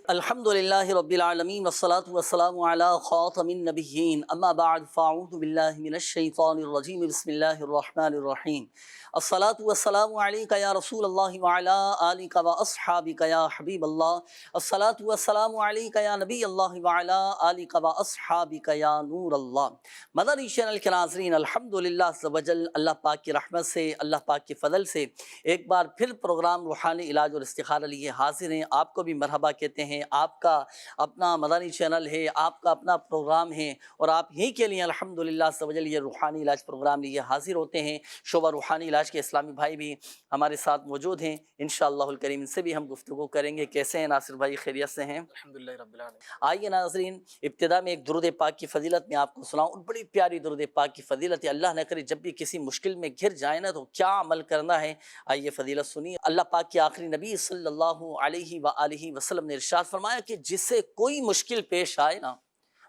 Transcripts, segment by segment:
الحمدللہ رب العالمین والصلاة والسلام علی خاتم النبیین اما بعد فاعوذ باللہ من الشیطان الرجیم بسم اللہ الرحمن الرحیم الصلاة والسلام علیک یا رسول اللہ وعلی آلک واصحابک یا حبیب اللہ الصلاة والسلام علیک یا نبی اللہ وعلی آلک واصحابک یا نور اللہ۔ مدنی چینل کے ناظرین، الحمدللہ عز و جل اللہ پاک کی رحمت سے، اللہ پاک کے فضل سے ایک بار پھر پروگرام روحانی علاج اور استخارہ لیے حاضر ہیں۔ آپ کو بھی مرحبا کہتے ہیں۔ آپ کا اپنا مدنی چینل ہے، آپ کا اپنا پروگرام ہے، اور آپ ہی کے لیے الحمدللہ عز و جل یہ روحانی علاج پروگرام لیے حاضر ہوتے ہیں۔ شعبہ روحانی علاج کے اسلامی بھائی بھی ہمارے ساتھ موجود ہیں، انشاءاللہ الکریم ان سے بھی ہم گفتگو کریں گے۔ کیسے ہیں ناصر بھائی؟ خیریت سے ہیں؟ الحمدللہ رب العالمین۔ آئیے ناظرین، ابتدا میں ایک درود پاک کی فضیلت میں آپ کو سناؤں، اور بڑی پیاری درود پاک کی فضیلت ہے۔ اللہ نہ کرے جب بھی کسی مشکل میں گھر جائے نا تو کیا عمل کرنا ہے، آئیے فضیلت سنیے۔ اللہ پاک کے آخری نبی صلی اللہ علیہ وآلہ وسلم نے ارشاد فرمایا کہ جسے کوئی مشکل پیش آئے نا،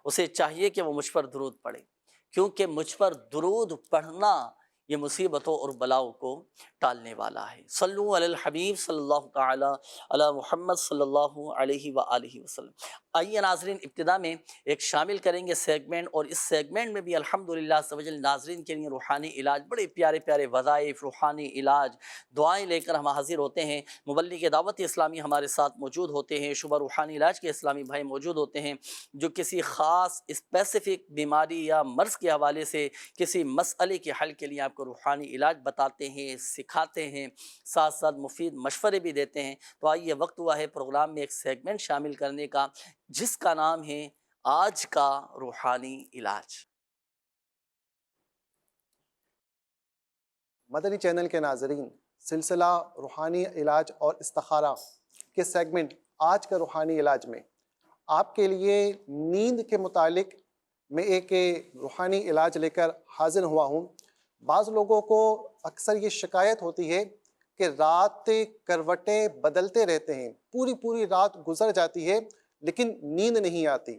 اسے چاہیے کہ وہ مجھ پر درود پڑھے، کیونکہ مجھ پر درود پڑھنا یہ مصیبتوں اور بلاؤں کو ٹالنے والا ہے۔ صلو علی الحبیب صلی اللہ تعالی علی محمد صلی اللہ علیہ وآلہ وسلم۔ آئیے ناظرین، ابتدا میں ایک شامل کریں گے سیگمنٹ، اور اس سیگمنٹ میں بھی الحمدللہ عز و جل ناظرین کے لیے روحانی علاج، بڑے پیارے پیارے وظائف، روحانی علاج، دعائیں لے کر ہم حاضر ہوتے ہیں۔ مبلغ دعوت اسلامی ہمارے ساتھ موجود ہوتے ہیں، شعبہ روحانی علاج کے اسلامی بھائی موجود ہوتے ہیں، جو کسی خاص اسپیسیفک بیماری یا مرض کے حوالے سے کسی مسئلے کے حل کے لیے آپ کو روحانی علاج بتاتے ہیں، سکھاتے ہیں، ساتھ ساتھ مفید مشورے بھی دیتے ہیں۔ تو آئیے وقت ہوا ہے پروگرام میں ایک سیگمنٹ شامل کرنے کا، جس کا نام ہے آج کا روحانی علاج۔ مدنی چینل کے ناظرین، سلسلہ روحانی علاج اور استخارہ کے سیگمنٹ آج کا روحانی علاج میں آپ کے لیے نیند کے متعلق میں ایک روحانی علاج لے کر حاضر ہوا ہوں۔ بعض لوگوں کو اکثر یہ شکایت ہوتی ہے کہ رات کروٹیں بدلتے رہتے ہیں، پوری رات گزر جاتی ہے لیکن نیند نہیں آتی۔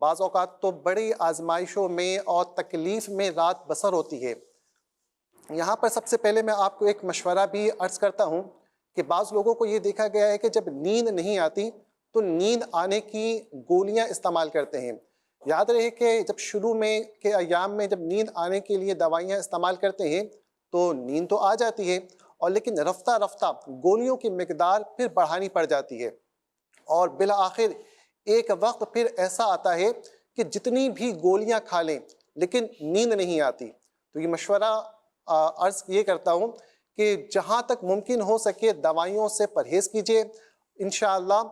بعض اوقات تو بڑی آزمائشوں میں اور تکلیف میں رات بسر ہوتی ہے۔ یہاں پر سب سے پہلے میں آپ کو ایک مشورہ بھی عرض کرتا ہوں کہ بعض لوگوں کو یہ دیکھا گیا ہے کہ جب نیند نہیں آتی تو نیند آنے کی گولیاں استعمال کرتے ہیں۔ یاد رہے کہ جب شروع میں کے ایام میں جب نیند آنے کے لیے دوائیاں استعمال کرتے ہیں تو نیند تو آ جاتی ہے، اور لیکن رفتہ رفتہ گولیوں کی مقدار پھر بڑھانی پڑ جاتی ہے، اور بالآخر ایک وقت پھر ایسا آتا ہے کہ جتنی بھی گولیاں کھا لیں لیکن نیند نہیں آتی۔ تو یہ مشورہ عرض یہ کرتا ہوں کہ جہاں تک ممکن ہو سکے دوائیوں سے پرہیز کیجیے۔ انشاءاللہ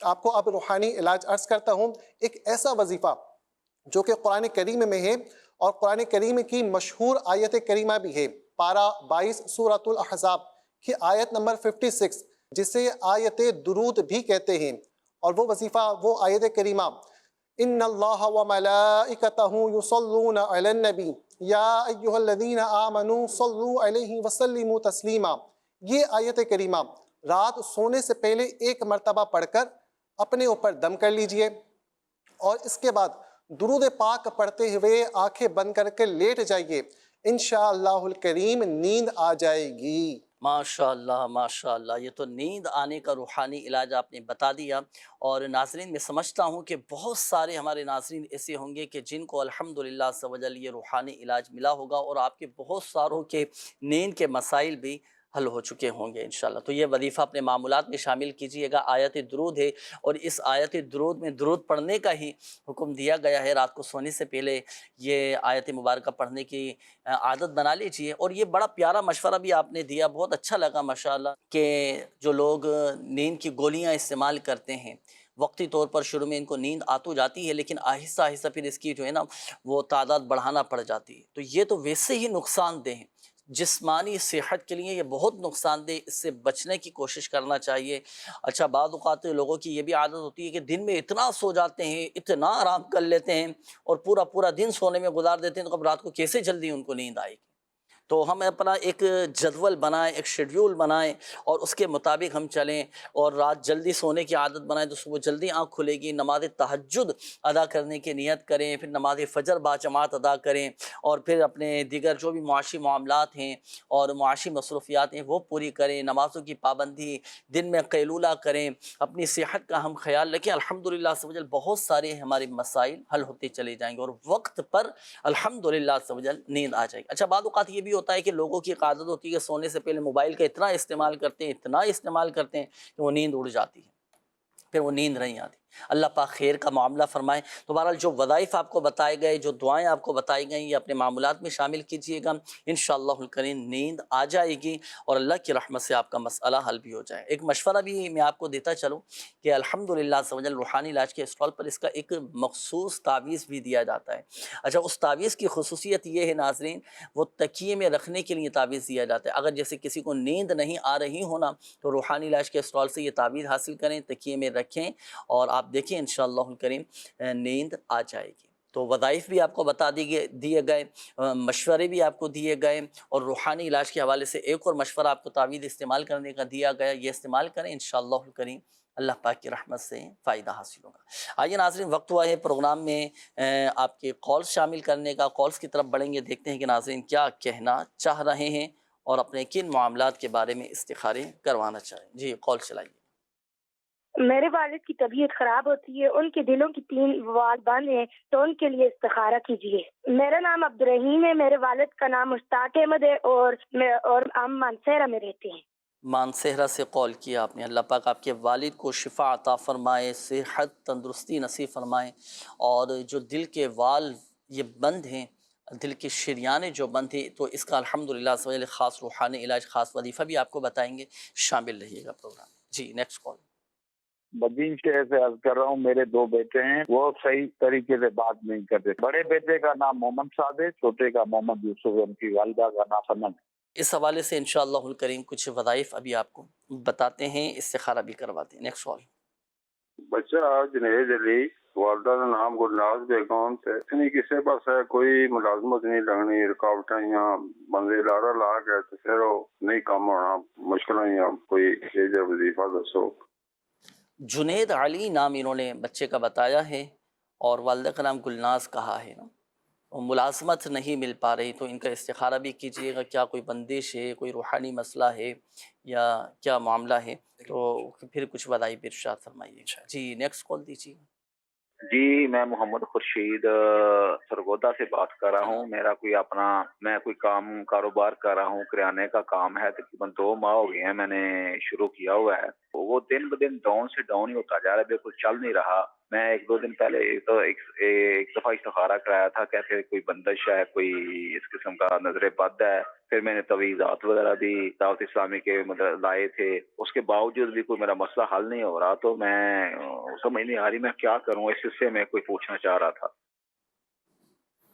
آپ کو اب روحانی علاج عرض کرتا ہوں، ایک ایسا وظیفہ جو کہ قرآن کریم میں ہے، اور قرآن کریم کی مشہور آیت کریمہ بھی ہے، پارہ 22 سورۃ الاحزاب کی آیت نمبر 56، جسے آیت درود بھی کہتے ہیں۔ اور وہ وظیفہ، وہ آیت کریمہ، ان اللہ وملائکتہ یصلون علی النبی یا ایھا الذین آمنوا صلوا علیہ وسلموا تسلیما۔ یہ آیت کریمہ رات سونے سے پہلے ایک مرتبہ پڑھ کر اپنے اوپر دم کر لیجئے، اور اس کے بعد درود پاک پڑھتے ہوئے آنکھیں بند کر کے لیٹ جائیے، انشاءاللہ الکریم نیند آ جائے گی۔ ماشاءاللہ ماشاءاللہ، یہ تو نیند آنے کا روحانی علاج آپ نے بتا دیا۔ اور ناظرین، میں سمجھتا ہوں کہ بہت سارے ہمارے ناظرین ایسے ہوں گے کہ جن کو الحمدللہ عز و جل یہ روحانی علاج ملا ہوگا، اور آپ کے بہت ساروں کے نیند کے مسائل بھی حل ہو چکے ہوں گے انشاءاللہ۔ تو یہ وظیفہ اپنے معمولات میں شامل کیجئے گا۔ آیت درود ہے، اور اس آیت درود میں درود پڑھنے کا ہی حکم دیا گیا ہے۔ رات کو سونے سے پہلے یہ آیت مبارکہ پڑھنے کی عادت بنا لیجئے۔ اور یہ بڑا پیارا مشورہ بھی آپ نے دیا، بہت اچھا لگا ماشاءاللہ، کہ جو لوگ نیند کی گولیاں استعمال کرتے ہیں، وقتی طور پر شروع میں ان کو نیند آ تو جاتی ہے، لیکن آہستہ آہستہ پھر اس کی جو ہے نا وہ تعداد بڑھانا پڑ جاتی ہے، تو یہ تو ویسے ہی نقصان دہ ہے، جسمانی صحت کے لیے یہ بہت نقصان دہ، اس سے بچنے کی کوشش کرنا چاہیے۔ اچھا، بعض اوقات لوگوں کی یہ بھی عادت ہوتی ہے کہ دن میں اتنا سو جاتے ہیں، اتنا آرام کر لیتے ہیں، اور پورا دن سونے میں گزار دیتے ہیں، تو اب رات کو کیسے جلدی ان کو نیند آئے گی؟ تو ہم اپنا ایک جدول بنائیں، ایک شیڈیول بنائیں اور اس کے مطابق ہم چلیں، اور رات جلدی سونے کی عادت بنائیں تو صبح جلدی آنکھ کھلے گی، نماز تہجد ادا کرنے کی نیت کریں، پھر نماز فجر باجماعت ادا کریں، اور پھر اپنے دیگر جو بھی معاشی معاملات ہیں اور معاشی مصروفیات ہیں وہ پوری کریں، نمازوں کی پابندی، دن میں قیلولہ کریں، اپنی صحت کا ہم خیال رکھیں۔ الحمدللہ عز و جل بہت سارے ہمارے مسائل حل ہوتے چلے جائیں گے، اور وقت پر الحمدللہ عز و جل نیند آ جائے گی۔ اچھا، بعض اوقات یہ بھی ہوتا ہے کہ لوگوں کی عادت ہوتی ہے کہ سونے سے پہلے موبائل کا اتنا استعمال کرتے ہیں کہ وہ نیند اڑ جاتی ہے، پھر وہ نیند نہیں آتی۔ اللہ پاک خیر کا معاملہ فرمائے۔ تو بہرحال جو وظائف آپ کو بتائے گئے، جو دعائیں آپ کو بتائی گئیں، یہ اپنے معمولات میں شامل کیجئے گا، انشاءاللہ الکریم نیند آ جائے گی اور اللہ کی رحمت سے آپ کا مسئلہ حل بھی ہو جائے۔ ایک مشورہ بھی میں آپ کو دیتا چلوں کہ الحمدللہ عز و جل روحانی علاج کے اسٹال پر اس کا ایک مخصوص تعویذ بھی دیا جاتا ہے۔ اچھا، اس تعویذ کی خصوصیت یہ ہے ناظرین، وہ تکیے میں رکھنے کے لیے تعویذ دیا جاتا ہے۔ اگر جیسے کسی کو نیند نہیں آ رہی ہونا تو روحانی علاج کے اسٹال سے یہ تعویذ حاصل کریں، تکیے میں رکھیں اور آپ دیکھیں انشاءاللہ الکریم نیند آ جائے گی۔ تو وظائف بھی آپ کو بتا دیے گئے، مشورے بھی آپ کو دیے گئے، اور روحانی علاج کے حوالے سے ایک اور مشورہ آپ کو تعویذ استعمال کرنے کا دیا گیا، یہ استعمال کریں انشاءاللہ الکریم اللہ پاک کی رحمت سے فائدہ حاصل ہوگا۔ آئیے ناظرین، وقت ہوا ہے پروگرام میں آپ کے کالز شامل کرنے کا۔ کالز کی طرف بڑھیں گے، دیکھتے ہیں کہ ناظرین کیا کہنا چاہ رہے ہیں اور اپنے کن معاملات کے بارے میں استخارے کروانا چاہیں۔ جی، کال چلائیے۔ میرے والد کی طبیعت خراب ہوتی ہے، ان کے دلوں کی 3 وال بند ہیں، تو ان کے لیے استخارہ کیجیے۔ میرا نام عبدالرحیم ہے، میرے والد کا نام مشتاق احمد ہے، اور ہم مانسہرہ میں رہتے ہیں۔ مانسہرہ سے کال کیا آپ نے۔ اللہ پاک آپ کے والد کو شفا عطا فرمائے، صحت تندرستی نصیب فرمائے، اور جو دل کے وال یہ بند ہیں، دل کی شریانیں جو بند ہیں، تو اس کا الحمدللہ خاص روحانی علاج، خاص وظیفہ بھی آپ کو بتائیں گے، شامل رہیے گا پروگرام۔ جی، نیکسٹ کال۔ بدین شہر سے عرض کر رہا ہوں، میرے 2 بیٹے ہیں، وہ صحیح طریقے سے بات نہیں کرتے۔ بڑے بیٹے کا نام محمد صادق، چھوٹے کا محمد یوسف، ان کی والدہ کا نام سمن۔ اس حوالے سے انشاءاللہ الکریم کچھ وظائف ابھی آپ کو بتاتے ہیں، استخارہ بھی کرواتے ہیں۔ Next call. بچہ جنید علی، والدہ کا نام گلناز بیگم تے نہیں کسی پاس کوئی ملازمت نہیں لگنی، رکاوٹیں یا بندے لارا لا کے تے پھر وہ نہیں کام ہونا، مشکلیں یا کوئی یہ وظیفہ دسو۔ جنید علی نام انہوں نے بچے کا بتایا ہے، اور والدہ کا نام گلناز کہا ہے نا، ملازمت نہیں مل پا رہی، تو ان کا استخارہ بھی کیجئے گا، کیا کوئی بندش ہے، کوئی روحانی مسئلہ ہے یا کیا معاملہ ہے، تو پھر کچھ وظائف ارشاد فرمائیے۔ جی، نیکسٹ کال دیجیے۔ جی، میں محمد خورشید سرگودا سے بات کر رہا ہوں۔ میرا میں کوئی کاروبار کر رہا ہوں، کرانے کا کام ہے، تقریباً 2 ماہ ہو گئے ہیں میں نے شروع کیا ہوا ہے۔ وہ دن بدن ڈاؤن سے ڈاؤن ہی ہوتا جا رہا ہے، بالکل چل نہیں رہا۔ میں 1-2 دن پہلے ایک دفعہ استخارہ کرایا تھا، کہتے کوئی بندش ہے، کوئی اس قسم کا نظر بد ہے۔ پھر میں نے تویزات وغیرہ بھی دعوت اسلامی کے لائے تھے، اس کے باوجود بھی کوئی میرا مسئلہ حل نہیں ہو رہا، تو میں سمجھ نہیں آ رہی میں کیا کروں، اس سے میں کوئی پوچھنا چاہ رہا تھا۔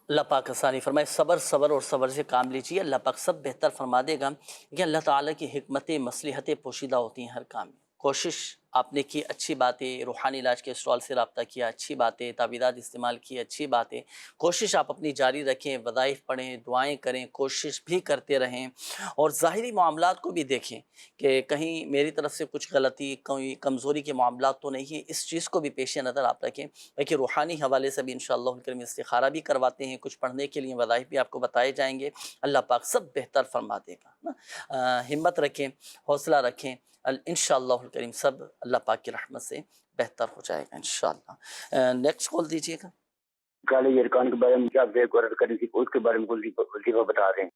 اللہ پاک آسانی فرمائے۔ صبر اور صبر سے کام لیجیے، اللہ پاک سب بہتر فرما دے گا، کہ اللہ تعالیٰ کی حکمتیں مصلحتیں پوشیدہ ہوتی ہیں ہر کام میں۔ کوشش آپ نے کی، اچھی باتیں، روحانی علاج کے اسٹال سے رابطہ کیا، اچھی باتیں، تعویذات استعمال کی، اچھی باتیں، کوشش آپ اپنی جاری رکھیں، وظائف پڑھیں، دعائیں کریں، کوشش بھی کرتے رہیں، اور ظاہری معاملات کو بھی دیکھیں کہ کہیں میری طرف سے کچھ غلطی، کوئی کمزوری کے معاملات تو نہیں ہے، اس چیز کو بھی پیش نظر آپ رکھیں۔ کہ روحانی حوالے سے بھی انشاءاللہ الکریم استخارہ بھی کرواتے ہیں، کچھ پڑھنے کے لیے وظائف بھی آپ کو بتائے جائیں گے، اللہ پاک سب بہتر فرما دے گا۔ ہمت رکھیں، حوصلہ رکھیں، انشاءاللہ الکریم سب اللہ پاک کی رحمت سے بہتر ہو جائے گا انشاءاللہ۔ نیکسٹ کال دیجیے گا۔ کالے یرکان کے بارے میں کیا غور کرنی تھی، اس کے بارے میں وظیفہ بتا دیں۔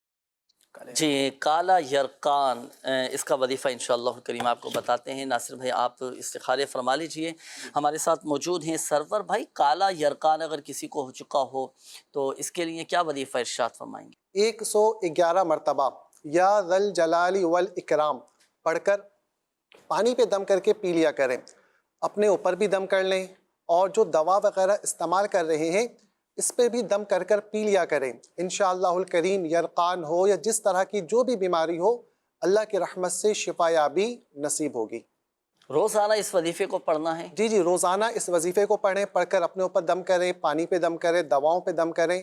جی، کالا یرقان، اس کا وظیفہ انشاءاللہ الکریم آپ کو بتاتے ہیں۔ ناصر بھائی آپ استخارے فرما لیجئے۔ ہمارے ساتھ موجود ہیں سرور بھائی۔ کالا یرقان اگر کسی کو ہو چکا ہو تو اس کے لیے کیا وظیفہ ارشاد فرمائیں گے؟ 111 مرتبہ یا ذی الجلال والاکرام پڑھ کر پانی پہ دم کر کے پی لیا کریں۔ اپنے اوپر بھی دم کر لیں، اور جو دوا وغیرہ استعمال کر رہے ہیں اس پہ بھی دم کر کر پی لیا کریں۔ انشاءاللہ الکریم یرقان ہو یا جس طرح کی جو بھی بیماری ہو، اللہ کی رحمت سے شفا یابی نصیب ہوگی۔ روزانہ اس وظیفے کو پڑھنا ہے؟ جی، روزانہ اس وظیفے کو پڑھیں، پڑھ کر اپنے اوپر دم کریں، پانی پہ دم کریں، دواؤں پہ دم کریں،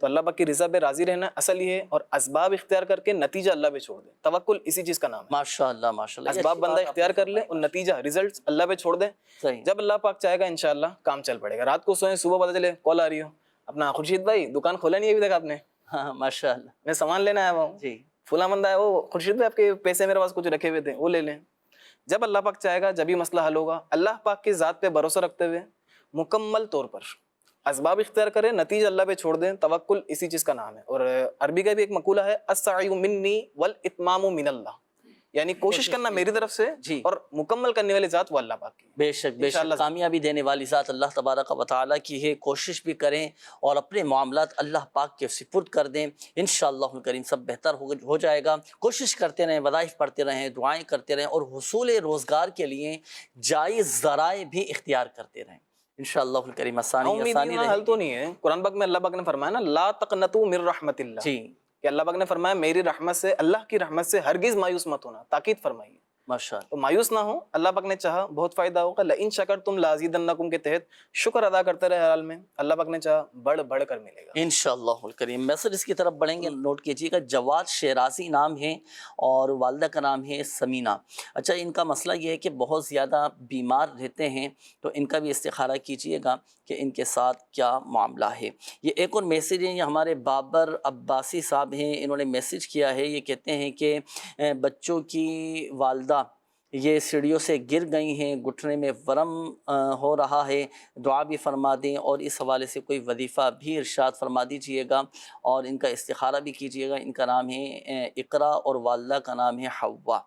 تو اللہ پاک کی رضا پہ راضی رہنا اصل یہ ہے، اور اسباب اختیار کر کے نتیجہ اللہ پہ چھوڑ دیں. توکل اسی چیز کا نام ہے. ماشاء اللہ ماشاء اللہ. اسباب بندہ اختیار کر لے اور نتیجہ ریزلٹس اللہ پہ چھوڑ دیں. صحیح. جب اللہ پاک چاہے گا انشاءاللہ کام چل پڑے گا. رات کو سوئیں صبح پتہ چلے کال آ رہی ہو، اپنا خورشید بھائی دکان کھولا نہیں ابھی تک آپ نے؟ ہاں ماشاء اللہ. میں سامان لینا آیا ہوں جی فلاں بندہ ہے، وہ خورشید بھائی آپ کے پیسے میرے پاس کچھ رکھے ہوئے تھے وہ لے لیں. جب اللہ پاک چاہے گا جب ہی مسئلہ حل ہوگا. اللہ پاک کی ذات پہ بھروسہ رکھتے ہوئے مکمل طور پر اسباب اختیار کریں، نتیجہ اللہ پہ چھوڑ دیں. توکل اسی چیز کا نام ہے. اور عربی کا بھی ایک مقولہ ہے السعی منی والاتمام من اللہ، یعنی کوشش کرنا میری طرف سے جی، اور مکمل کرنے والی ذات وہ اللہ پاک کی. بے شک بے شک کامیابی دینے والی ذات اللہ تبارک و تعالیٰ کی ہے. کوشش بھی کریں اور اپنے معاملات اللہ پاک کے سپرد کر دیں، انشاءاللہ الکریم سب بہتر ہو جائے گا. کوشش کرتے رہیں، وظائف پڑھتے رہیں، دعائیں کرتے رہیں، اور حصول روزگار کے لیے جائز ذرائع بھی اختیار کرتے رہیں. انشاءاللہ الکریم آسانی امیدیں حل تو نہیں ہے. قرآن پاک میں اللہ پاک نے فرمایا نا لا تقنطوا من رحمت اللہ، جی کہ اللہ پاک نے فرمایا میری رحمت سے، اللہ کی رحمت سے ہرگز مایوس مت ہونا، تاکید فرمائی ہے. ماشاء اللہ. تو مایوس نہ ہو، اللہ پاک نے چاہا بہت فائدہ ہوگا. لئن شکرتم لازیدنکم کے تحت شکر ادا کرتے رہے ہر حال میں، اللہ پاک نے چاہا بڑھ بڑھ کر ملے گا انشاءاللہ الکریم. میسج اس کی طرف بڑھیں گے، نوٹ کیجیے گا. جواد شیرازی نام ہے اور والدہ کا نام ہے سمینہ. اچھا ان کا مسئلہ یہ ہے کہ بہت زیادہ بیمار رہتے ہیں، تو ان کا بھی استخارہ کیجیے گا کہ ان کے ساتھ کیا معاملہ ہے. یہ ایک اور میسیج ہے، یہ ہمارے بابر عباسی صاحب ہیں، انہوں نے میسیج کیا ہے. یہ کہتے ہیں کہ بچوں کی والدہ یہ سیڑھیوں سے گر گئی ہیں، گھٹنے میں ورم ہو رہا ہے، دعا بھی فرما دیں، اور اس حوالے سے کوئی وظیفہ بھی ارشاد فرما دیجئے گا، اور ان کا استخارہ بھی کیجئے گا. ان کا نام ہے اقرا اور والدہ کا نام ہے حوا،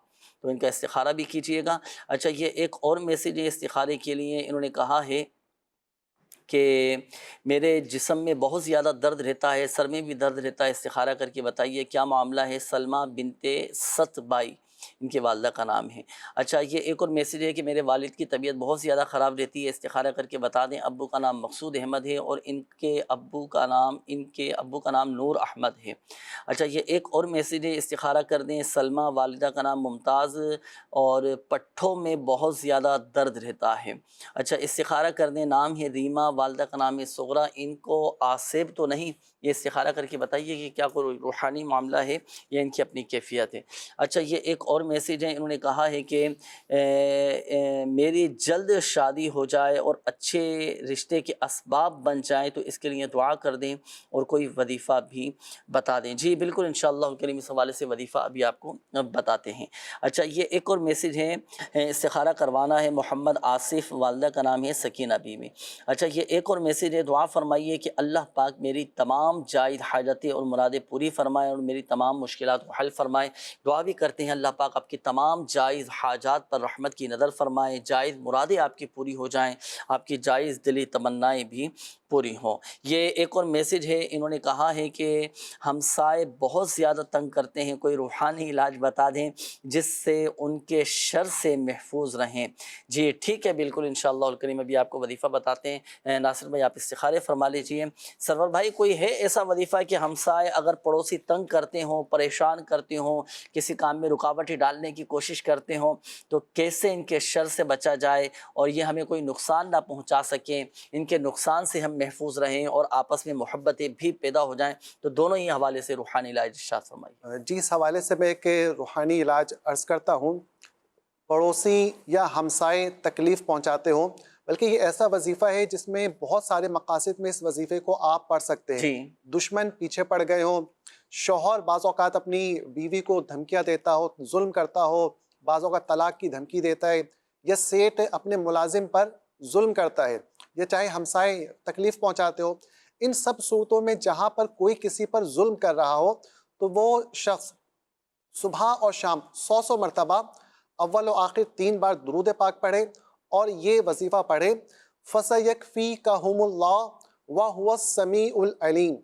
تو ان کا استخارہ بھی کیجئے گا. اچھا یہ ایک اور میسیج ہے استخارے کے لیے. انہوں نے کہا ہے کہ میرے جسم میں بہت زیادہ درد رہتا ہے، سر میں بھی درد رہتا ہے، استخارہ کر کے بتائیے کیا معاملہ ہے. سلمہ بنت ست بائی ان کے والدہ کا نام ہے. اچھا یہ ایک اور میسیج ہے کہ میرے والد کی طبیعت بہت زیادہ خراب رہتی ہے، استخارہ کر کے بتا دیں. ابو کا نام مقصود احمد ہے اور ان کے ابو کا نام نور احمد ہے. اچھا یہ ایک اور میسیج ہے، استخارہ کر دیں. سلمہ والدہ کا نام ممتاز اور پٹھوں میں بہت زیادہ درد رہتا ہے. اچھا استخارہ کر دیں. نام ہے ریما، والدہ کا نام ہے صغرا، ان کو آصب تو نہیں. یہ استخارہ کر کے بتائیے کہ کیا کوئی روحانی معاملہ ہے یا ان کی اپنی کیفیت ہے. اچھا یہ ایک اور میسیج ہے، انہوں نے کہا ہے کہ میری جلد شادی ہو جائے اور اچھے رشتے کے اسباب بن جائیں، تو اس کے لیے دعا کر دیں اور کوئی وظیفہ بھی بتا دیں. جی بالکل انشاءاللہ الکریم اس حوالے سے وظیفہ ابھی آپ کو بتاتے ہیں. اچھا یہ ایک اور میسیج ہے، استخارہ کروانا ہے. محمد آصف، والدہ کا نام ہے سکینہ بیوی. اچھا یہ ایک اور میسیج ہے، دعا فرمائیے کہ اللہ پاک میری تمام جائز حاجتیں اور مرادیں پوری فرمائے اور میری تمام مشکلات کو حل فرمائے. دعا بھی کرتے ہیں اللہ پاک آپ کی تمام جائز حاجات پر رحمت کی نظر فرمائے، جائز مرادیں آپ کی پوری ہو جائیں، آپ کی جائز دلی تمنائیں بھی پوری ہوں. یہ ایک اور میسیج ہے، انہوں نے کہا ہے کہ ہمسائے بہت زیادہ تنگ کرتے ہیں، کوئی روحانی علاج بتا دیں جس سے ان کے شر سے محفوظ رہیں. جی ٹھیک ہے بالکل انشاءاللہ الکریم ابھی آپ کو وظیفہ بتاتے ہیں. ناصر بھائی آپ استخارے فرما لیجئے. سرور بھائی کوئی ہے ایسا وظیفہ کہ ہمسائے اگر پڑوسی تنگ کرتے ہوں، پریشان کرتے ہوں، کسی کام میں رکاوٹیں ڈالنے کی کوشش کرتے ہوں، تو کیسے ان کے شر سے بچا جائے اور یہ ہمیں کوئی نقصان نہ پہنچا سکیں، ان کے نقصان سے ہم محفوظ رہیں اور آپس میں محبتیں بھی پیدا ہو جائیں، تو دونوں ہی حوالے سے روحانی علاج ارشاد فرمائیے. جی اس حوالے سے میں ایک روحانی علاج عرض کرتا ہوں. پڑوسی یا ہمسائے تکلیف پہنچاتے ہوں، بلکہ یہ ایسا وظیفہ ہے جس میں بہت سارے مقاصد میں اس وظیفے کو آپ پڑھ سکتے ہیں. جی دشمن پیچھے پڑ گئے ہوں، شوہر بعض اوقات اپنی بیوی کو دھمکیاں دیتا ہو، ظلم کرتا ہو، بعض اوقات طلاق کی دھمکی دیتا ہے، یا سیٹ اپنے ملازم پر ظلم کرتا ہے، یا چاہے ہمسائے تکلیف پہنچاتے ہو. ان سب صورتوں میں جہاں پر کوئی کسی پر ظلم کر رہا ہو تو وہ شخص صبح اور شام 100 مرتبہ اول و آخر 3 بار درود پاک پڑھے اور یہ وظیفہ پڑھے فَسَيَكْفِيكَهُمُ اللَّهُ وَهُوَ السَّمِيعُ الْعَلِيمُ.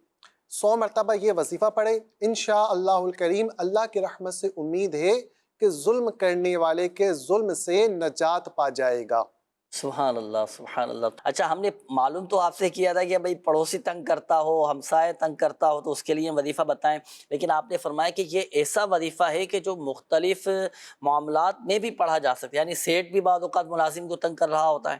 100 مرتبہ یہ وظیفہ پڑھے، انشاءاللہ الکریم اللہ کی رحمت سے امید ہے کہ ظلم کرنے والے کے ظلم سے نجات پا جائے گا. سبحان اللہ سبحان اللہ. اچھا ہم نے معلوم تو آپ سے کیا تھا کہ بھائی پڑوسی تنگ کرتا ہو، ہمسائے تنگ کرتا ہو تو اس کے لیے وظیفہ بتائیں، لیکن آپ نے فرمایا کہ یہ ایسا وظیفہ ہے کہ جو مختلف معاملات میں بھی پڑھا جا سکتا ہے. یعنی سیٹ بھی بعض اوقات ملازم کو تنگ کر رہا ہوتا ہے،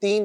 3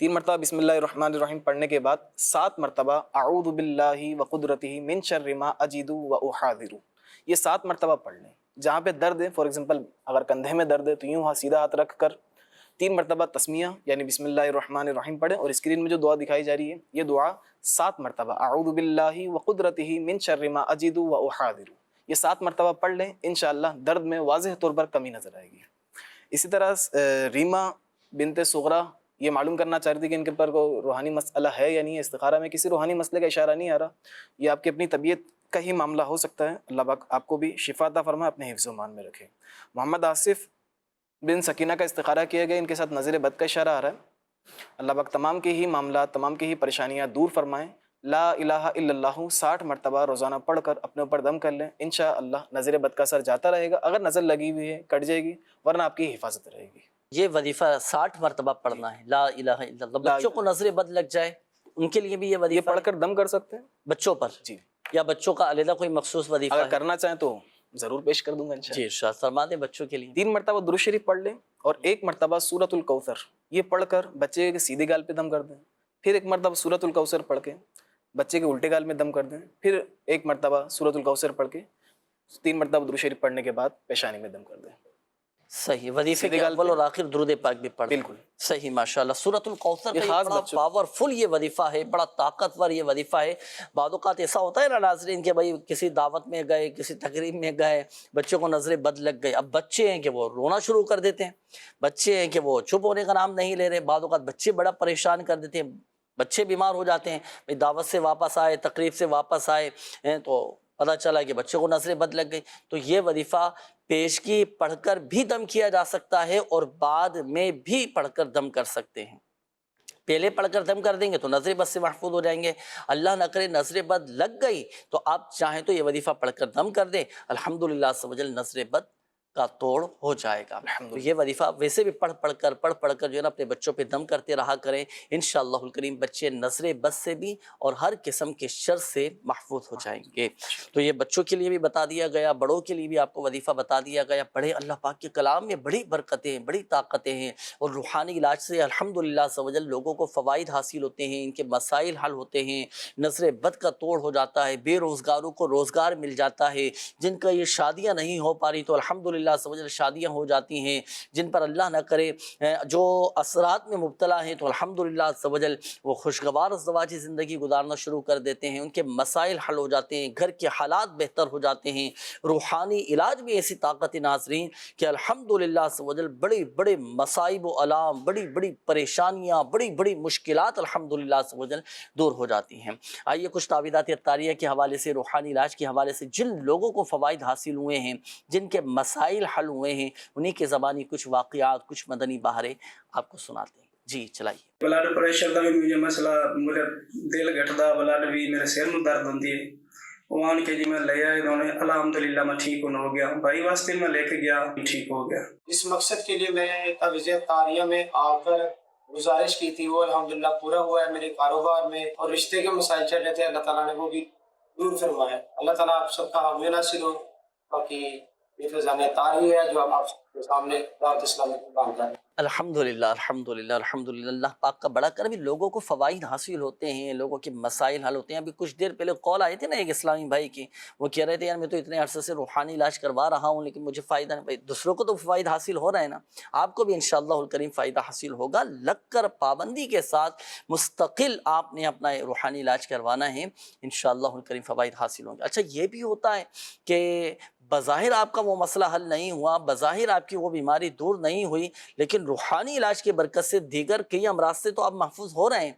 3 مرتبہ بسم اللہ الرحمن الرحیم پڑھنے کے بعد 7 مرتبہ اعوذ باللہ وقدرتہ من شر ما اجد واحاذر، یہ 7 مرتبہ پڑھ لیں۔ جہاں پہ درد ہے، فار ایگزامپل اگر کندھے میں درد ہے تو یوں سیدھا ہاتھ رکھ کر 3 مرتبہ تسمیہ یعنی بسم اللہ الرحمن الرحیم پڑھیں، اور اسکرین میں جو دعا دکھائی جا رہی ہے یہ دعا 7 مرتبہ اعوذ باللہ وقدرتہ من شر ما اجد واحاذر، یہ 7 مرتبہ پڑھ لیں، انشاءاللہ درد میں واضح طور پر کمی نظر آئے گی۔ اسی طرح ریما بنت صغرا یہ معلوم کرنا چاہ رہی تھی کہ ان کے پر کوئی روحانی مسئلہ ہے یا نہیں ہے۔ استخارہ میں کسی روحانی مسئلے کا اشارہ نہیں آ رہا، یہ آپ کی اپنی طبیعت کا ہی معاملہ ہو سکتا ہے۔ اللہ پاک آپ کو بھی شفا عطا فرمائے، اپنے حفظ و امان میں رکھے۔ محمد آصف بن سکینہ کا استخارہ کیا گیا، ان کے ساتھ نظر بد کا اشارہ آ رہا ہے۔ اللہ پاک تمام کے ہی معاملات، تمام کی ہی پریشانیاں دور فرمائیں۔ لا الہ الا اللہ 60 مرتبہ روزانہ پڑھ کر اپنے اوپر دم کر لیں، انشاءاللہ نظر بد کا اثر جاتا رہے گا۔ اگر نظر لگی ہوئی ہے کٹ جائے گی، ورنہ آپ کی حفاظت رہے گی۔ یہ وظیفہ 60 مرتبہ پڑھنا ہے، لا الہ الا اللہ۔ بچوں کو نظر بد لگ جائے ان کے لیے بھی یہ یہ وظیفہ پڑھ کر دم کر سکتے ہیں بچوں پر، جی، یا بچوں کا علیحدہ کوئی مخصوص وظیفہ اگر ہے؟ کرنا چاہیں تو ضرور پیش کر دوں گا جی انشاءاللہ۔ ارشاد فرما دیں بچوں کے لیے۔ 3 مرتبہ درود شریف پڑھ لیں، اور 1 مرتبہ سورۃ الکوثر یہ پڑھ کر بچے کے سیدھے گال پہ دم کر دیں، پھر 1 مرتبہ سورۃ الکوثر پڑھ کے بچے کے الٹے گال میں دم کر دیں، پھر 1 مرتبہ سورۃ الکوثر پڑھ کے 3 مرتبہ درود شریف پڑھنے کے بعد پیشانی میں دم کر دیں۔ صحیح، وظیفے سیدھے کے گال اول پہ اور آخر درود پاک بھی پڑھ بالکل صحیح، ماشاءاللہ۔ سورۃ الکوثر یہ کا خاص بڑا بچوں پاورفل یہ وظیفہ ہے، بڑا طاقتور یہ وظیفہ ہے۔ بعض اوقات ایسا ہوتا ہے نا ناظرین کہ بھائی کسی دعوت میں گئے، کسی تقریب میں گئے، بچوں کو نظر بد لگ گئی۔ اب بچے ہیں کہ وہ رونا شروع کر دیتے ہیں، بچے ہیں کہ وہ چپ ہونے کا نام نہیں لے رہے، بعض اوقات بچے بڑا پریشان کر دیتے ہیں، بچے بیمار ہو جاتے ہیں۔ بھائی دعوت سے واپس آئے، تقریب سے واپس آئے تو پتہ چلا کہ بچے کو نظر بد لگ گئی، تو یہ وظیفہ پیشگی پڑھ کر بھی دم کیا جا سکتا ہے اور بعد میں بھی پڑھ کر دم کر سکتے ہیں۔ پہلے پڑھ کر دم کر دیں گے تو نظر بد سے محفوظ ہو جائیں گے، اللہ نہ کرے نظر بد لگ گئی تو آپ چاہیں تو یہ وظیفہ پڑھ کر دم کر دیں، الحمدللہ عز و جل نظر بد کا توڑ ہو جائے گا۔ تو یہ وظیفہ ویسے بھی پڑھ پڑھ کر جو ہے نا اپنے بچوں پہ دم کرتے رہا کریں، انشاءاللہ الکریم بچے نظر بد سے بھی اور ہر قسم کے شر سے محفوظ ہو جائیں گے۔ تو یہ بچوں کے لیے بھی بتا دیا گیا، بڑوں کے لیے بھی آپ کو وظیفہ بتا دیا گیا۔ پڑھے، اللہ پاک کے کلام میں بڑی برکتیں ہیں، بڑی طاقتیں ہیں، اور روحانی علاج سے الحمدللہ عز و جل لوگوں کو فوائد حاصل ہوتے ہیں، ان کے مسائل حل ہوتے ہیں، نظر بد کا توڑ ہو جاتا ہے، بے روزگاروں کو روزگار مل جاتا ہے، جن کا یہ شادیاں نہیں ہو پا رہی تو الحمدللہ عز و جل شادیاں ہو جاتی ہیں، جن پر اللہ نہ کرے جو اثرات میں مبتلا ہیں تو الحمدللہ عز و جل وہ خوشگوار ازدواجی زندگی گزارنا شروع کر دیتے ہیں، ان کے مسائل حل ہو جاتے ہیں، گھر کے حالات بہتر ہو جاتے ہیں۔ روحانی علاج میں ایسی طاقت ناظرین کہ الحمدللہ عز و جل بڑے بڑے مصائب و علام، بڑی بڑی پریشانیاں، بڑی بڑی مشکلات الحمدللہ عز و جل دور ہو جاتی ہیں۔ آئیے کچھ تعویذات اطاریہ کے حوالے سے، روحانی علاج کے حوالے سے جن لوگوں کو فوائد حاصل ہوئے ہیں، جن کے مسائل حل ہوئے ہیں، انہی کے زبانی کچھ واقعات، کچھ مدنی بہاریں آپ کو سناتے ہیں۔ جی چلائیے۔ بلڈ پریشر کا بھی مجھے مسئلہ، میرا دل گھٹتا، بلڈ بھی، میرے سر میں درد ہوتی ہے، وہاں کے جی میں لے آئے، انہوں نے الحمدللہ میں ٹھیک ہو گیا، بھائی واسطے میں لے کے گیا، ٹھیک ہو گیا۔ اس مقصد کے لیے میں نے تعویذ طاریہ میں آ کر گزارش کی تھی، وہ الحمدللہ پورا ہوا ہے میرے کاروبار میں، اور رشتے کے مسائل چل رہے تھے، اللہ تعالیٰ نے وہ بھی دور فرمایا۔ اللہ تعالیٰ آپ سب کا حامی ناصر ہو۔ باقی یہ فیضان طاری ہے جو ہم آپ کے سامنے دعوت اسلامی کو کام کر رہے ہیں۔ الحمدللہ الحمدللہ الحمدللہ، اللہ پاک کا بڑا کرم، لوگوں کو فوائد حاصل ہوتے ہیں، لوگوں کے مسائل حل ہوتے ہیں۔ ابھی کچھ دیر پہلے کال آئے تھے نا ایک اسلامی بھائی کی، وہ کہہ رہے تھے یار میں تو اتنے عرصے سے روحانی علاج کروا رہا ہوں لیکن مجھے فائدہ نہیں۔ بھائی دوسروں کو تو فوائد حاصل ہو رہا ہے نا، آپ کو بھی انشاءاللہ الکریم فائدہ حاصل ہوگا۔ لگ کر پابندی کے ساتھ مستقل آپ نے اپنا روحانی علاج کروانا ہے، انشاءاللہ الکریم فوائد حاصل ہوں گے۔ اچھا یہ بھی ہوتا ہے کہ بظاہر آپ کا وہ مسئلہ حل نہیں ہوا، بظاہر آپ کی وہ بیماری دور نہیں ہوئی، لیکن روحانی علاج کی برکت سے دیگر کئی امراض سے تو آپ محفوظ ہو رہے ہیں،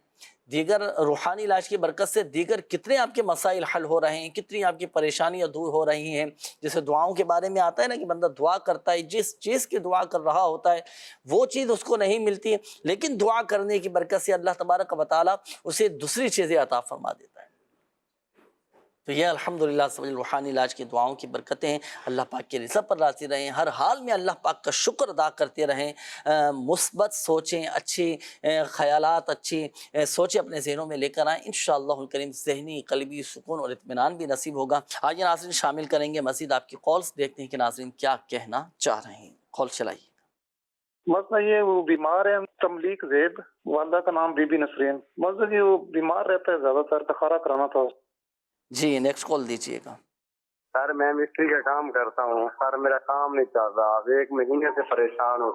دیگر روحانی علاج کی برکت سے دیگر کتنے آپ کے مسائل حل ہو رہے ہیں، کتنی آپ کی پریشانیاں دور ہو رہی ہیں۔ جیسے دعاؤں کے بارے میں آتا ہے نا کہ بندہ دعا کرتا ہے، جس چیز کی دعا کر رہا ہوتا ہے وہ چیز اس کو نہیں ملتی ہے، لیکن دعا کرنے کی برکت سے اللہ تبارک و تعالیٰ اسے دوسری چیزیں عطا فرما دیتا ہے۔ تو یہ الحمدللہ روحانی علاج کی دعاؤں کی برکتیں ہیں۔ اللہ پاک کے رضا پر راضی رہیں، ہر حال میں اللہ پاک کا شکر ادا کرتے رہیں، مثبت سوچیں، اچھی خیالات، اچھی سوچیں اپنے ذہنوں میں لے کر آئیں، انشاءاللہ الکریم ذہنی قلبی سکون اور اطمینان بھی نصیب ہوگا۔ آئیے ناظرین شامل کریں گے مزید آپ کی کالز، دیکھتے ہیں کہ ناظرین کیا کہنا چاہ رہے ہیں۔ کال چلائیے۔ مسئلہ یہ وہ بیمار ہے تملیک زید، والدہ کا نام بی بی نسرین. مسئلہ یہ وہ بیمار رہتا ہے زیادہ تر، استخارہ کرانا تھا. جی نیکسٹ کال دیجیے گا. سر میں مستری کا کام کرتا ہوں سر، میرا کام نہیں چل رہا، اب 1 مہینے سے پریشان ہوں.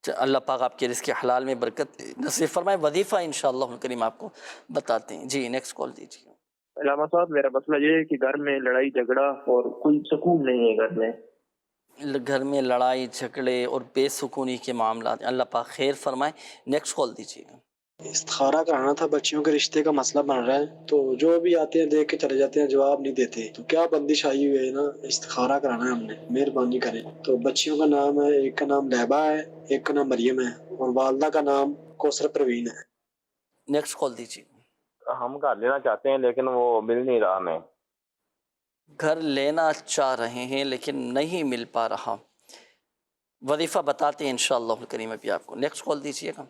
اللہ پاک آپ کے رزق حلال میں برکت نصیب فرمائے. وظیفہ انشاءاللہ کریم آپ کو بتاتے ہیں. جی نیکسٹ کال دیجیے. علامہ صاحب میرا مسئلہ یہ ہے کہ گھر میں لڑائی جھگڑا اور کوئی سکون نہیں ہے گھر میں. گھر میں لڑائی جھگڑے اور بے سکونی کے معاملات، اللہ پاک خیر فرمائے. نیکسٹ کال دیجیے گا. استخارہ کرانا تھا، بچیوں کے رشتے کا مسئلہ بن رہا ہے، تو جو بھی آتے ہیں دیکھ کے چلے جاتے ہیں، جواب نہیں دیتے. تو کیا بندش آئی ہوئی ہے نا، استخارہ کرانا ہے ہم نے، مہربانی کریں. تو بچیوں کا نام ہے، ایک کا نام لیبا ہے، ایک کا نام مریم ہے، اور والدہ کا نام کوثر پروین ہے. نیکسٹ کال دیجیے. ہم گھر لینا چاہتے ہیں لیکن وہ مل نہیں رہا ہمیں. گھر لینا چاہ رہے ہیں لیکن نہیں مل پا رہا. وظیفہ بتاتے ہیں انشاءاللہ الکریم ابھی آپ کو. نیکسٹ کال دیجیے گا.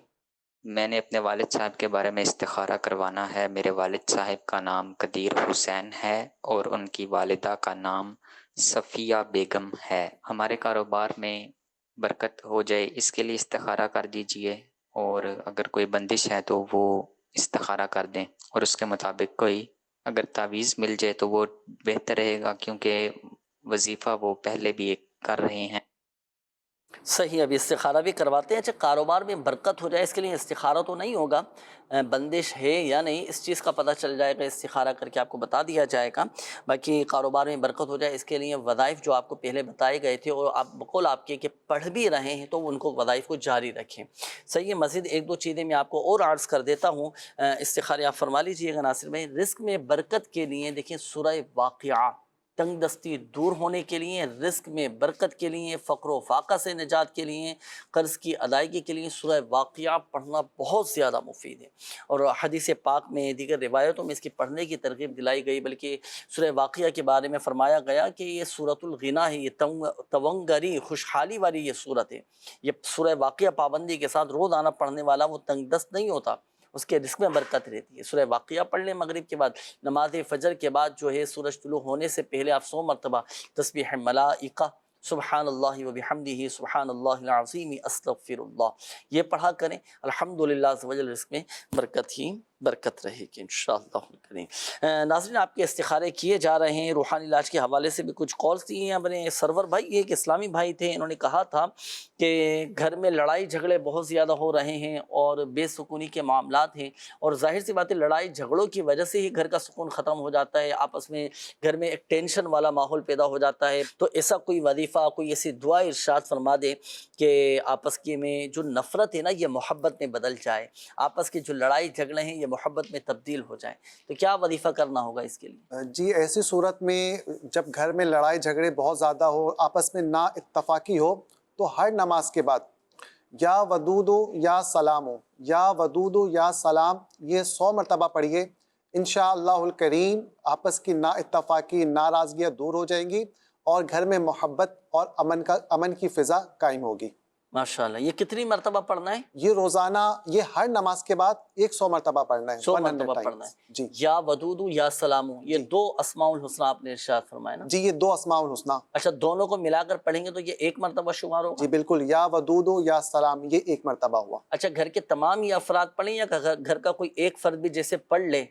میں نے اپنے والد صاحب کے بارے میں استخارہ کروانا ہے. میرے والد صاحب کا نام قدیر حسین ہے اور ان کی والدہ کا نام صفیہ بیگم ہے. ہمارے کاروبار میں برکت ہو جائے اس کے لیے استخارہ کر دیجئے، اور اگر کوئی بندش ہے تو وہ استخارہ کر دیں، اور اس کے مطابق کوئی اگر تعویذ مل جائے تو وہ بہتر رہے گا، کیونکہ وظیفہ وہ پہلے بھی ایک کر رہے ہیں. صحیح، ابھی استخارہ بھی کرواتے ہیں. اچھا کاروبار میں برکت ہو جائے اس کے لیے استخارہ تو نہیں ہوگا، بندش ہے یا نہیں اس چیز کا پتہ چل جائے گا، استخارہ کر کے آپ کو بتا دیا جائے گا. باقی کاروبار میں برکت ہو جائے اس کے لیے وظائف جو آپ کو پہلے بتائے گئے تھے اور آپ بقول آپ کے کہ پڑھ بھی رہے ہیں تو ان کو وظائف کو جاری رکھیں. صحیح ہے. مزید 1-2 چیزیں میں آپ کو اور عرض کر دیتا ہوں. استخارے آپ فرما لیجیے گا ناصر بھائی. رزق میں برکت کے لیے دیکھیں سورہ واقعہ، تنگ دستی دور ہونے کے لیے، رزق میں برکت کے لیے، فقر و فاقہ سے نجات کے لیے، قرض کی ادائیگی کے لیے سورہ واقعہ پڑھنا بہت زیادہ مفید ہے. اور حدیث پاک میں دیگر روایتوں میں اس کی پڑھنے کی ترغیب دلائی گئی، بلکہ سورہ واقعہ کے بارے میں فرمایا گیا کہ یہ سورۃ الغنا ہے، یہ تونگری خوشحالی والی یہ سورت ہے. یہ سورہ واقعہ پابندی کے ساتھ روزانہ پڑھنے والا وہ تنگ دست نہیں ہوتا، اس کے رزق میں برکت رہتی ہے. سورہ واقعہ پڑھ لیں مغرب کے بعد، نماز فجر کے بعد جو ہے سورج طلوع ہونے سے پہلے آپ 100 مرتبہ تسبیح ملائکہ سبحان اللہ و بحمدہ سبحان اللہ العظیم استغفر اللہ یہ پڑھا کریں. الحمدللہ عز و جل رزق میں برکت ہی برکت رہے گی انشاءاللہ کریں. ناظرین آپ کے استخارے کیے جا رہے ہیں. روحانی علاج کے حوالے سے بھی کچھ کالز دی ہیں اپنے سرور بھائی، ایک اسلامی بھائی تھے، انہوں نے کہا تھا کہ گھر میں لڑائی جھگڑے بہت زیادہ ہو رہے ہیں اور بے سکونی کے معاملات ہیں، اور ظاہر سی بات ہے لڑائی جھگڑوں کی وجہ سے ہی گھر کا سکون ختم ہو جاتا ہے، آپس میں گھر میں ایک ٹینشن والا ماحول پیدا ہو جاتا ہے. تو ایسا کوئی وظیفہ، کوئی ایسی دعا ارشاد فرما دے کہ آپس کے میں جو نفرت ہے نا یہ محبت میں بدل جائے، آپس کے جو لڑائی جھگڑے ہیں یہ محبت میں تبدیل ہو جائے. تو کیا وظیفہ کرنا ہوگا اس کے لیے؟ جی ایسی صورت میں جب گھر میں لڑائی جھگڑے بہت زیادہ ہو، آپس میں نا اتفاقی ہو، تو ہر نماز کے بعد یا ودودو یا سلامو، یا ودودو یا سلام یہ 100 مرتبہ پڑھیے. انشاءاللہ الکریم آپس کی نا اتفاقی، ناراضگیاں دور ہو جائیں گی اور گھر میں محبت اور امن کی فضا قائم ہوگی. ماشاءاللہ. یہ کتنی مرتبہ پڑھنا ہے؟ یہ روزانہ، یہ ہر نماز کے بعد 100 مرتبہ پڑھنا ہے. 100 مرتبہ پڑھنا ہے. جی. یا ودودو یا سلامو یہ 2 اسماء الحسنہ آپ نے ارشاد فرمایا نا؟ جی یہ 2 اسماء الحسنہ. اچھا دونوں کو ملا کر پڑھیں گے تو یہ 1 مرتبہ شمار ہوگا؟ جی بالکل. یا ودودو یا سلام یہ 1 مرتبہ ہوا. اچھا گھر کے تمام ہی افراد پڑھیں یا گھر کا کوئی ایک فرد بھی جیسے پڑھ لے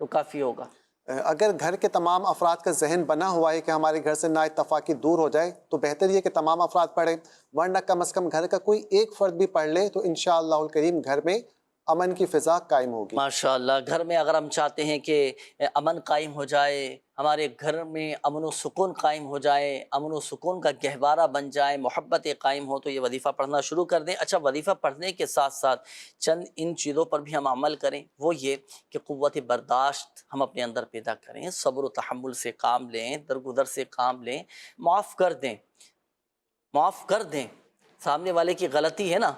تو کافی ہوگا؟ اگر گھر کے تمام افراد کا ذہن بنا ہوا ہے کہ ہمارے گھر سے نا اتفاقی دور ہو جائے تو بہتر یہ کہ تمام افراد پڑھیں، ورنہ کم از کم گھر کا کوئی ایک فرد بھی پڑھ لے تو انشاءاللہ الکریم گھر میں امن کی فضا قائم ہوگی. ماشاءاللہ. گھر میں اگر ہم چاہتے ہیں کہ امن قائم ہو جائے، ہمارے گھر میں امن و سکون قائم ہو جائے، امن و سکون کا گہوارہ بن جائے، محبت قائم ہو، تو یہ وظیفہ پڑھنا شروع کر دیں. اچھا وظیفہ پڑھنے کے ساتھ ساتھ چند ان چیزوں پر بھی ہم عمل کریں، وہ یہ کہ قوت برداشت ہم اپنے اندر پیدا کریں، صبر و تحمل سے کام لیں، درگزر سے کام لیں، معاف کر دیں. معاف کر دیں. سامنے والے کی غلطی ہے نا،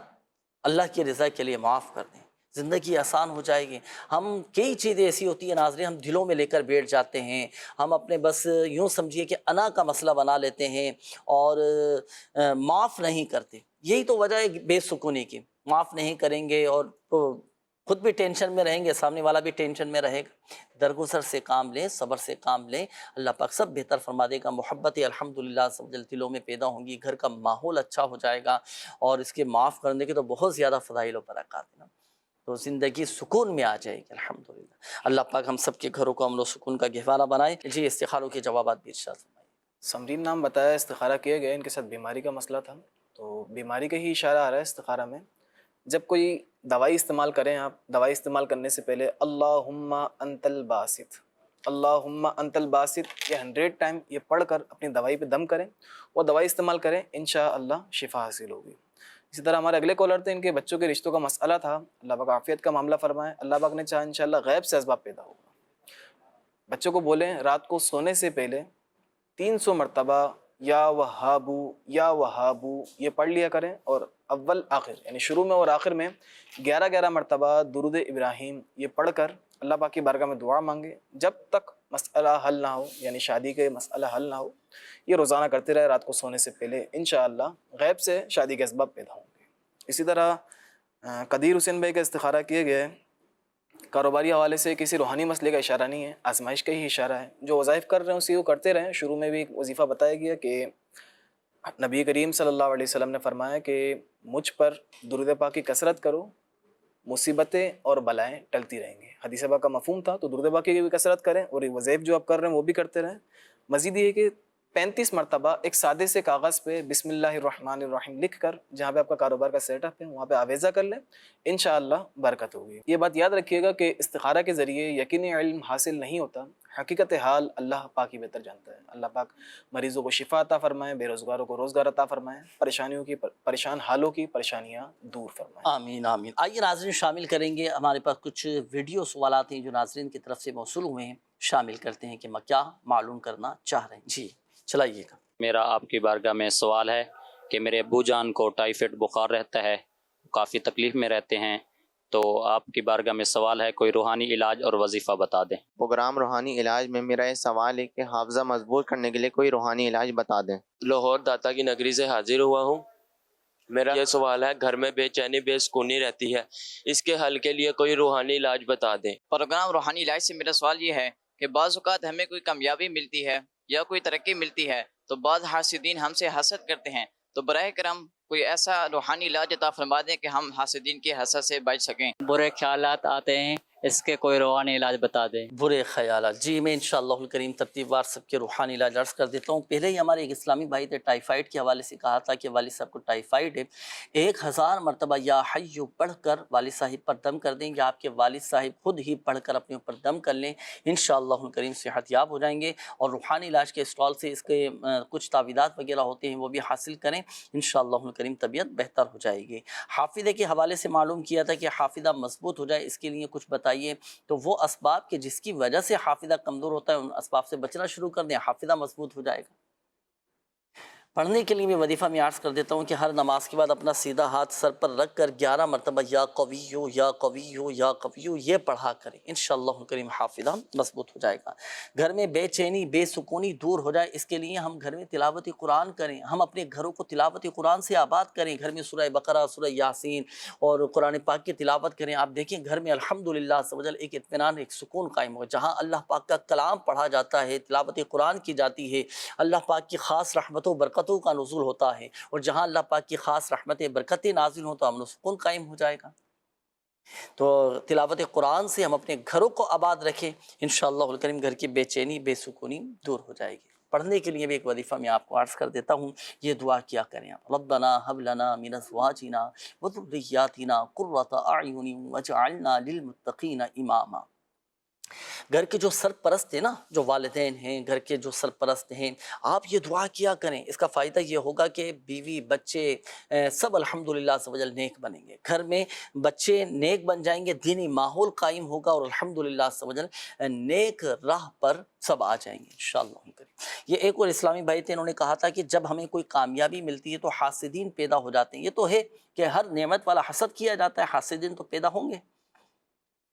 اللہ کی رضا کے لیے معاف کر دیں، زندگی آسان ہو جائے گی. ہم کئی چیزیں ایسی ہوتی ہیں ناظرین ہم دلوں میں لے کر بیٹھ جاتے ہیں، ہم اپنے بس یوں سمجھیے کہ انا کا مسئلہ بنا لیتے ہیں اور معاف نہیں کرتے. یہی تو وجہ ہے بے سکونی کی. معاف نہیں کریں گے اور تو خود بھی ٹینشن میں رہیں گے، سامنے والا بھی ٹینشن میں رہے گا۔ درگزر سے کام لیں، صبر سے کام لیں، اللہ پاک سب بہتر فرما دے گا۔ محبت الحمدللہ سب دلوں میں پیدا ہوں گی، گھر کا ماحول اچھا ہو جائے گا، اور اس کے معاف کرنے کے تو بہت زیادہ فضائل و برکات ہیں نا، تو زندگی سکون میں آ جائے گی الحمدللہ۔ اللہ پاک ہم سب کے گھروں کو امن و سکون کا گہوارہ بنائے۔ جی استخاروں کے جوابات بھی ارشاد فرمائیں۔ سمرین نام بتایا، استخارہ کیے گئے، ان کے ساتھ بیماری کا مسئلہ تھا، تو بیماری کا ہی اشارہ آ رہا ہے استخارہ میں۔ جب کوئی دوائی استعمال کریں آپ، دوائی استعمال کرنے سے پہلے اللہم انت الباسط، اللہم انت الباسط یہ 100 ٹائم یہ پڑھ کر اپنی دوائی پہ دم کریں، وہ دوائی استعمال کریں، انشاءاللہ شفا حاصل ہوگی۔ اسی طرح ہمارے اگلے کالر تھے، ان کے بچوں کے رشتوں کا مسئلہ تھا، اللہ پاک عافیت کا معاملہ فرمائے، اللہ پاک نے چاہا انشاءاللہ غیب سے اسباب پیدا ہوگا۔ بچوں کو بولیں رات کو سونے سے پہلے 300 مرتبہ یا وہابو یا وہابو یہ پڑھ لیا کریں، اور اول آخر یعنی شروع میں اور آخر میں 11 مرتبہ درود ابراہیم یہ پڑھ کر اللہ پاک کی بارگاہ میں دعا مانگے، جب تک مسئلہ حل نہ ہو، یعنی شادی کے مسئلہ حل نہ ہو، یہ روزانہ کرتے رہے رات کو سونے سے پہلے، انشاءاللہ غیب سے شادی کے اسباب پیدا ہوں گے۔ اسی طرح قدیر حسین بھائی کا استخارہ کیے گئے، کاروباری حوالے سے کسی روحانی مسئلے کا اشارہ نہیں ہے، آزمائش کا ہی اشارہ ہے، جو وظائف کر رہے ہیں اسی کو کرتے رہیں۔ شروع میں بھی ایک وظیفہ بتایا گیا کہ نبی کریم صلی اللہ علیہ وسلم نے فرمایا کہ مجھ پر درود پاک کی کثرت کرو، مصیبتیں اور بلائیں ٹلتی رہیں گی۔ حدیث پاک کا مفہوم تھا، تو درود پاک کی بھی کثرت کریں، اور یہ وظائف جو آپ کر رہے ہیں وہ بھی کرتے رہیں۔ مزید یہ ہے کہ 35 مرتبہ ایک سادے سے کاغذ پہ بسم اللہ الرحمن الرحیم لکھ کر جہاں پہ آپ کا کاروبار کا سیٹ اپ ہے وہاں پہ آویزہ کر لیں، انشاءاللہ برکت ہوگی۔ یہ بات یاد رکھیے گا کہ استخارہ کے ذریعے یقینی علم حاصل نہیں ہوتا، حقیقت حال اللہ پاک ہی بہتر جانتا ہے۔ اللہ پاک مریضوں کو شفا عطا فرمائیں، بے روزگاروں کو روزگار عطا فرمائیں، پریشان حالوں کی پریشانیاں دور فرمائیں۔ آمین آمین۔ آئیے ناظرین شامل کریں گے، ہمارے پاس کچھ ویڈیو سوالات ہیں جو ناظرین کی طرف سے موصول ہوئے ہیں، شامل کرتے ہیں کہ میں کیا معلوم کرنا چاہ رہے ہیں۔ جی چلائیے گا۔ میرا آپ کی بارگاہ میں سوال ہے کہ میرے ابو جان کو ٹائیفائڈ بخار رہتا ہے، کافی تکلیف میں رہتے ہیں، تو آپ کی بارگاہ میں سوال ہے کوئی روحانی علاج اور وظیفہ بتا دیں۔ پروگرام روحانی علاج میں میرا یہ سوال ہے کہ حافظہ مضبوط کرنے کے لیے کوئی روحانی علاج بتا دیں۔ لاہور داتا کی نگری سے حاضر ہوا ہوں۔ میرا یہ سوال ہے گھر میں بے چینی بے سکونی رہتی ہے، اس کے حل کے لیے کوئی روحانی علاج بتا دیں۔ پروگرام روحانی علاج سے میرا سوال یہ ہے کہ بعض اوقات ہمیں کوئی کامیابی ملتی ہے یا کوئی ترقی ملتی ہے تو بعض حاسدین ہم سے حسد کرتے ہیں، تو براہ کرم کوئی ایسا روحانی علاج عطا فرما دیں کہ ہم حاسدین کے حسد سے بچ سکیں۔ برے خیالات آتے ہیں، اس کے کوئی روحانی علاج بتا دیں۔ برے خیالات، جی میں انشاءاللہ الکریم ترتیب وار سب کے روحانی علاج عرض کر دیتا ہوں۔ پہلے ہی ہمارے ایک اسلامی بھائی تھے، ٹائیفائڈ کے حوالے سے کہا تھا کہ والد صاحب کو ٹائیفائڈ ہے، 1000 مرتبہ یا حیو پڑھ کر والد صاحب پر دم کر دیں گے، آپ کے والد صاحب خود ہی پڑھ کر اپنے اوپر دم کر لیں، انشاءاللہ الکریم صحت یاب ہو جائیں گے۔ اور روحانی علاج کے اسٹال سے اس کے کچھ تعویذات وغیرہ ہوتے ہیں وہ بھی حاصل کریں، انشاءاللہ الکریم طبیعت بہتر ہو جائے گی۔ حافظے کے حوالے سے معلوم کیا تھا کہ حافظہ مضبوط ہو جائے اس کے لیے کچھ بتائیے، تو وہ اسباب کے جس کی وجہ سے حافظہ کمزور ہوتا ہے ان اسباب سے بچنا شروع کر دیں، حافظہ مضبوط ہو جائے گا۔ پڑھنے کے لیے میں وظیفہ میں عرض کر دیتا ہوں کہ ہر نماز کے بعد اپنا سیدھا ہاتھ سر پر رکھ کر 11 مرتبہ یا قویو یا قویو یا قویو یہ پڑھا کریں، انشاءاللہ الکریم حافظہ مضبوط ہو جائے گا۔ گھر میں بے چینی بے سکونی دور ہو جائے اس کے لیے ہم گھر میں تلاوت قرآن کریں، ہم اپنے گھروں کو تلاوت قرآن سے آباد کریں، گھر میں سورہ بقرہ، سورہ یاسین اور قرآن پاک کی تلاوت کریں۔ آپ دیکھیں گھر میں الحمدللہ عز و جل ایک اطمینان ایک سکون قائم ہو، جہاں اللہ پاک کا کلام پڑھا جاتا ہے، تلاوت قرآن کی جاتی ہے، اللہ پاک کی خاص رحمتوں برکتوں کا نزول ہوتا ہے، اور جہاں اللہ پاک کی خاص رحمتیں برکتیں نازل ہوں تو امن و سکون قائم ہو جائے گا۔ تو تلاوت قرآن سے ہم اپنے گھروں کو آباد رکھیں، انشاءاللہ الکریم گھر کی بے چینی بے سکونی دور ہو جائے گی۔ پڑھنے کے لیے بھی ایک وظیفہ میں آپ کو عرض کر دیتا ہوں، یہ دعا کیا کریں آپ، ربنا هب لنا من ازواجنا وذرياتنا قرة اعین واجعلنا للمتقین اماما۔ گھر کے جو سرپرست ہیں نا، جو والدین ہیں، گھر کے جو سرپرست ہیں، آپ یہ دعا کیا کریں، اس کا فائدہ یہ ہوگا کہ بیوی بچے سب الحمدللہ عز و جل نیک بنیں گے، گھر میں بچے نیک بن جائیں گے، دینی ماحول قائم ہوگا، اور الحمدللہ عز و جل نیک راہ پر سب آ جائیں گے انشاءاللہ۔ یہ ایک اور اسلامی بھائی تھے، انہوں نے کہا تھا کہ جب ہمیں کوئی کامیابی ملتی ہے تو حاسدین پیدا ہو جاتے ہیں۔ یہ تو ہے کہ ہر نعمت والا حسد کیا جاتا ہے، حاسدین تو پیدا ہوں گے۔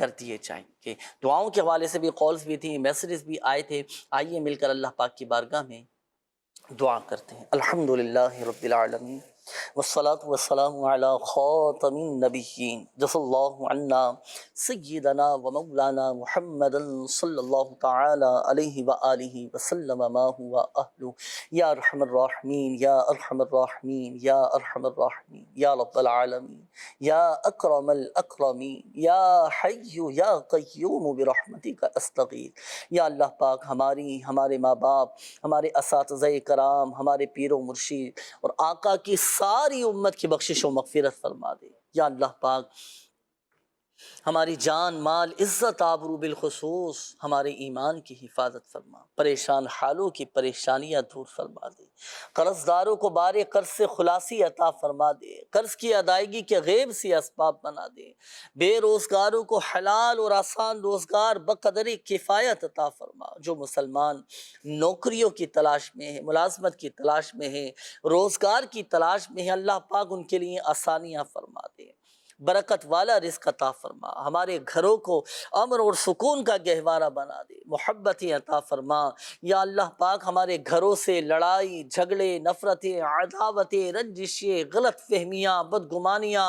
کر دیے جائیں گے۔ دعاؤں کے حوالے سے بھی کالز بھی تھیں، میسیجز بھی آئے تھے، آئیے مل کر اللہ پاک کی بارگاہ میں دعا کرتے ہیں۔ الحمدللہ رب العالمین والصلاة والسلام علی خاتم النبیین جزا اللہ عنا سیدنا و مولانا محمد صلی اللہ تعالی علیہ وآلہ وسلم ما هو اہلہ یا ارحم الراحمین یا ارحم الراحمین یا ارحم الراحمین یا رب العالمین یا اکرم الاکرمین یا حی یا قیوم برحمتک استغیث۔ یا اللہ پاک ہمارے ماں باپ، ہمارے اساتذہ کرام، ہمارے پیر و مرشید اور آقا کی ساری امت کی بخشش و مغفرت فرما دے۔ یا اللہ پاک ہماری جان مال عزت آبرو بالخصوص ہمارے ایمان کی حفاظت فرما، پریشان حالوں کی پریشانیاں دور فرما دے، قرض داروں کو بار قرض سے خلاصی عطا فرما دے، قرض کی ادائیگی کے غیب سے اسباب بنا دے، بے روزگاروں کو حلال اور آسان روزگار بقدر کفایت عطا فرما، جو مسلمان نوکریوں کی تلاش میں ہے، ملازمت کی تلاش میں ہے، روزگار کی تلاش میں ہے، اللہ پاک ان کے لیے آسانیاں فرما دے، برکت والا رزق عطا فرما، ہمارے گھروں کو امن اور سکون کا گہوارہ بنا دے، محبتیں عطا فرما۔ یا اللہ پاک ہمارے گھروں سے لڑائی جھگڑے نفرتیں عداوتیں رنجشیں غلط فہمیاں بدگمانیاں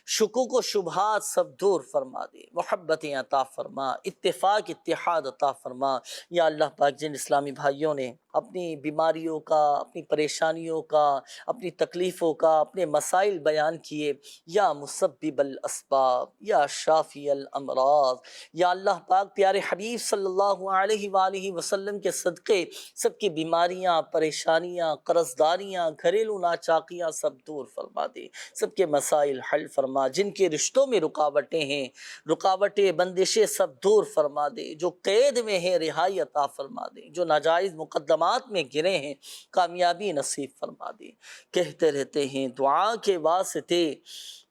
شکوک و شبہات سب دور فرما دے، محبتیں عطا فرما، اتفاق اتحاد عطا فرما۔ یا اللہ پاک جن اسلامی بھائیوں نے اپنی بیماریوں کا، اپنی پریشانیوں کا، اپنی تکلیفوں کا، اپنے مسائل بیان کیے، یا مسبب الاسباب یا شافی الامراض، یا اللہ پاک پیارے حبیب صلی اللہ علیہ وآلہ وسلم کے صدقے سب کی بیماریاں پریشانیاں قرضداریاں گھریلو ناچاکیاں سب دور فرما دے، سب کے مسائل حل فرما، جن کے رشتوں میں رکاوٹیں ہیں رکاوٹیں بندشیں سب دور فرما دے، جو قید میں ہیں رہائی عطا فرما دے، جو ناجائز مقدمات میں گرے ہیں کامیابی نصیب فرما دے۔ کہتے رہتے ہیں دعا کے واسطے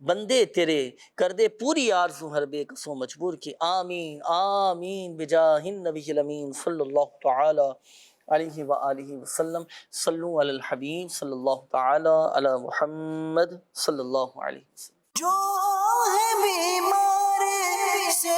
بندے تیرے، کر دے پوری آرزو ہر بے کسو مجبور کی، آمین آمین بجاہ النبی الامین صلی اللہ تعالی علیہ وآلہ وسلم۔ صلو علی الحبیب صلی اللہ تعالی علی محمد صلی اللہ علیہ وسلم۔ جو ہے بیمار سے